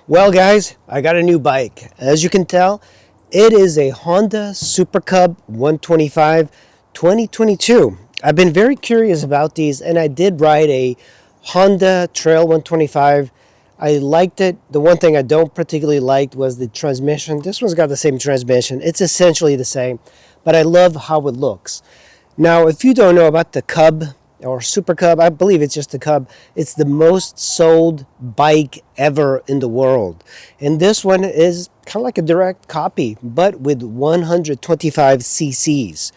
Well, guys, I got a new bike. As you can tell, it is a Honda Super Cub 125 2022. I've been very curious about these, and I did ride a Honda Trail 125. I liked it. The one thing I don't particularly like was the transmission. This one's got the same transmission. It's essentially the same, but I love how it looks. Now, if you don't know about the Cub or Super Cub, I believe it's just the Cub, it's the most sold bike ever in the world. And this one is kind of like a direct copy, but with 125 cc's.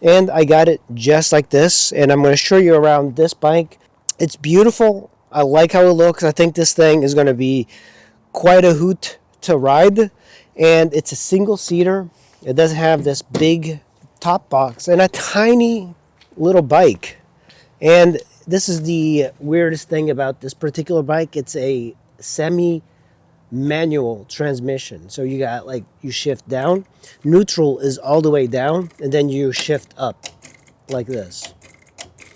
And I got it just like this, and I'm going to show you around this bike. It's beautiful. I like how it looks. I think this thing is going to be quite a hoot to ride. And it's a single seater. It doesn't have this big top box and a tiny little bike. And this is the weirdest thing about this particular bike. It's a semi-manual transmission. So you got you shift down. Neutral is all the way down, and then you shift up like this.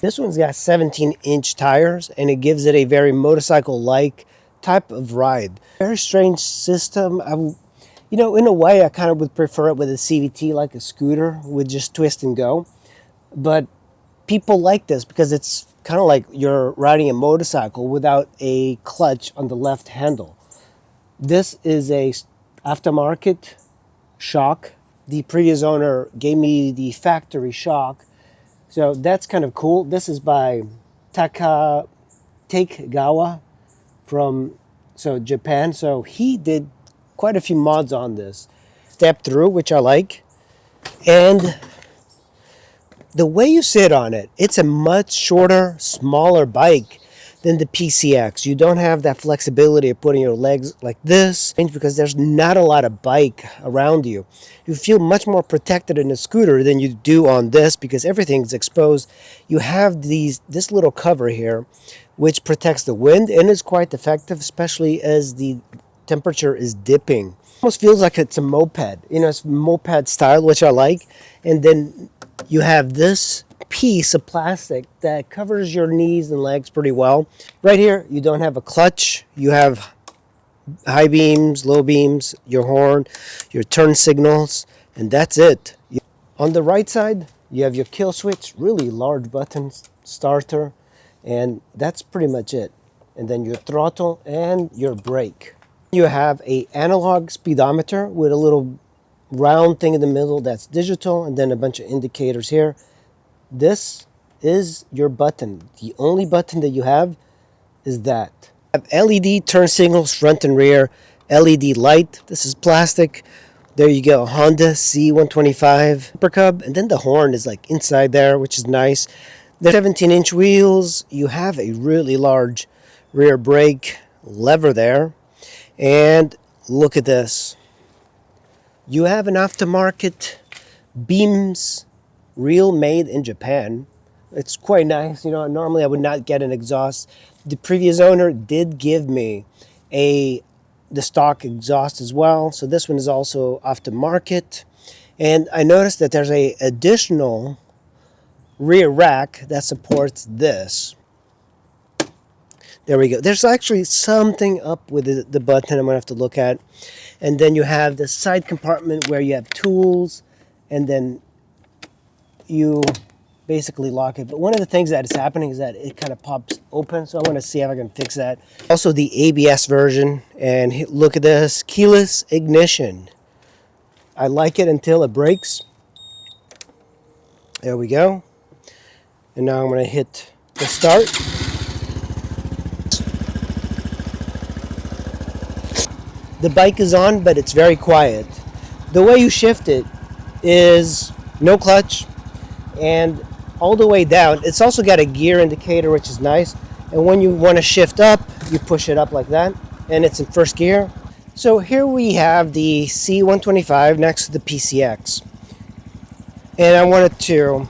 This one's got 17-inch tires, and it gives it a very motorcycle-like type of ride. Very strange system. In a way, I kind of would prefer it with a CVT, like a scooter, with just twist and go. But people like this because it's kind of like you're riding a motorcycle without a clutch on the left handle. This is a aftermarket shock. The previous owner gave me the factory shock, so that's kind of cool. This is by Takegawa from Japan. So he did quite a few mods on this. Step through, which I like, and the way you sit on it, it's a much shorter, smaller bike than the PCX. You don't have that flexibility of putting your legs like this because there's not a lot of bike around you. You feel much more protected in a scooter than you do on this because everything's exposed. You have this little cover here which protects the wind and is quite effective, especially as the temperature is dipping. Almost feels like it's a moped. It's moped style, which I like. And then you have this piece of plastic that covers your knees and legs pretty well. Right here, you don't have a clutch. You have high beams, low beams, your horn, your turn signals, and that's it. On the right side, you have your kill switch, really large button starter, and that's pretty much it. And then your throttle and your brake. You have an analog speedometer with a little round thing in the middle that's digital, and then a bunch of indicators here. This is your button. The only button that you have is that. You have LED turn signals front and rear, LED light. This is plastic. There you go, Honda C125 Super Cub, and then the horn is inside there, which is nice. The 17-inch wheels. You have a really large rear brake lever there, and look at this. You have an aftermarket beams reel made in Japan. It's quite nice. Normally I would not get an exhaust. The previous owner did give me the stock exhaust as well. So this one is also aftermarket. And I noticed that there's a additional rear rack that supports this. There we go. There's actually something up with the button I'm going to have to look at. And then you have the side compartment where you have tools, and then you basically lock it. But one of the things that is happening is that it kind of pops open, so I want to see if I can fix that. Also the ABS version, and look at this, keyless ignition. I like it until it breaks. There we go. And now I'm going to hit the start. The bike is on, but it's very quiet. The way you shift it is no clutch and all the way down. It's also got a gear indicator, which is nice. And when you want to shift up, you push it up like that, and it's in first gear. So here we have the C125 next to the PCX. And I wanted to,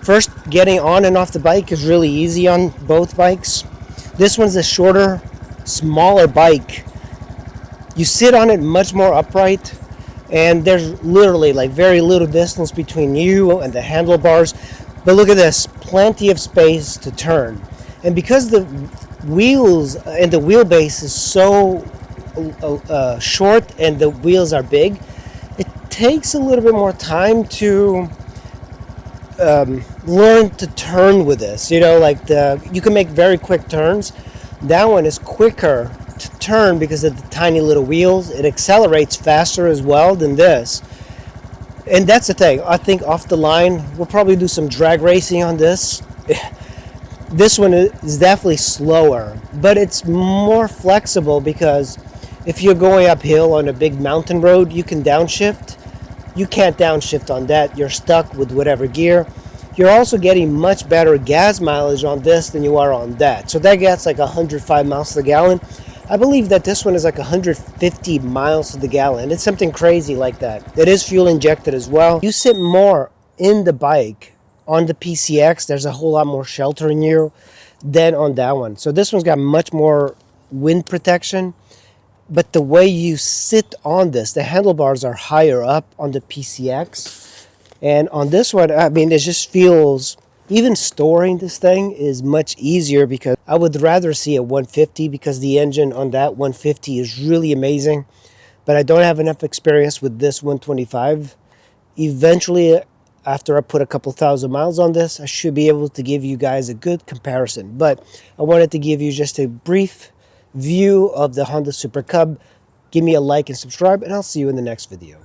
first, getting on and off the bike is really easy on both bikes. This one's a shorter, smaller bike. You sit on it much more upright, and there's literally very little distance between you and the handlebars. But look at this, plenty of space to turn. And because the wheels and the wheelbase is so short and the wheels are big, it takes a little bit more time to learn to turn with this. You know, like you can make very quick turns. That one is quicker to turn because of the tiny little wheels. It accelerates faster as well than this. And that's the thing. I think off the line, we'll probably do some drag racing on this. This one is definitely slower, but it's more flexible because if you're going uphill on a big mountain road, you can downshift. You can't downshift on that. You're stuck with whatever gear. You're also getting much better gas mileage on this than you are on that. So that gets like 105 miles to the gallon. I believe that this one is like 150 miles to the gallon. It's something crazy like that. It is fuel injected as well. You sit more in the bike on the PCX. There's a whole lot more shelter in you than on that one. So this one's got much more wind protection. But the way you sit on this, the handlebars are higher up on the PCX. And on this one, I mean, it just feels, even storing this thing is much easier because I would rather see a 150 because the engine on that 150 is really amazing. But I don't have enough experience with this 125. Eventually, after I put a couple thousand miles on this, I should be able to give you guys a good comparison. But I wanted to give you just a brief view of the Honda Super Cub. Give me a like and subscribe, and I'll see you in the next video.